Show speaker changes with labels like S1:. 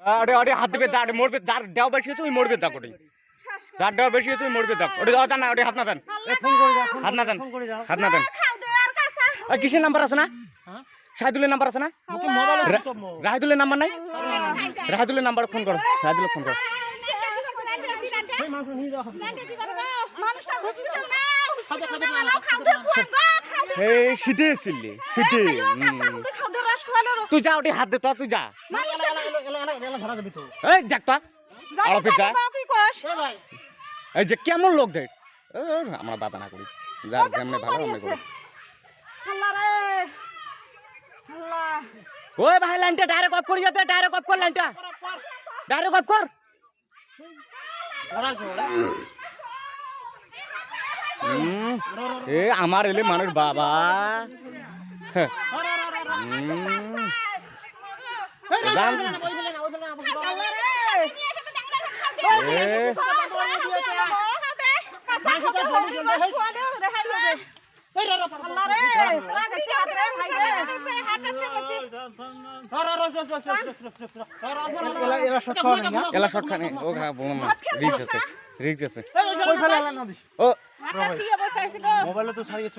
S1: আরে আরে হাত দিবে যা মরবে যার দেও বেশি আছে ওই মরবে যা করে যার দেও বেশি আছে ওই মরবে যা ওরে দাও না ওরে হাত না দেন
S2: ফোন করে দাও
S1: হাত না দেন
S2: ফোন করে দাও
S1: হাত না দেন কিসের নাম্বার আছে না শাহিদুলের নাম্বার আছে না
S2: মুকে মোবাইল সব
S1: রাহিদুলের নাম্বার নাই রাহিদুলের নাম্বার ফোন করো রাহিদুলের ফোন করো
S2: এই মানুষ নিয়ে যাও
S3: মানুষটা হসপিটাল নাও নাও খাওতে খুয়াবা খাওতে
S1: এই শীতে ছিলি শীতে
S3: খাওতে রস খাওয়ালো
S1: তুই যা ওটি হাত দে তো তুই যা
S2: এলা ধরা যাবে তো
S1: এই দেখ তো আলো যা
S3: কি কস
S2: এ ভাই
S1: এই যে কেমন লোক দেখ আমরা দাদা না করি যার যেমনে ভালো আমরা করি
S3: আল্লাহ রে আল্লাহ
S1: ওই ভাই লাইনটা ডাইরেক্ট অফ করে যাতে ডাইরেক্ট অফ কর লাইনটা ডাইরেক্ট অফ কর এ আমার এলে মানুষ বাবা এলা শর্ট খানে ও খা বোন না রিক্স আছে রিক্স আছে
S2: ওই ফেলা না দিস
S1: ও
S3: কি অবস্থা ছিল
S2: মোবাইলে তো ছাড়িয়েছ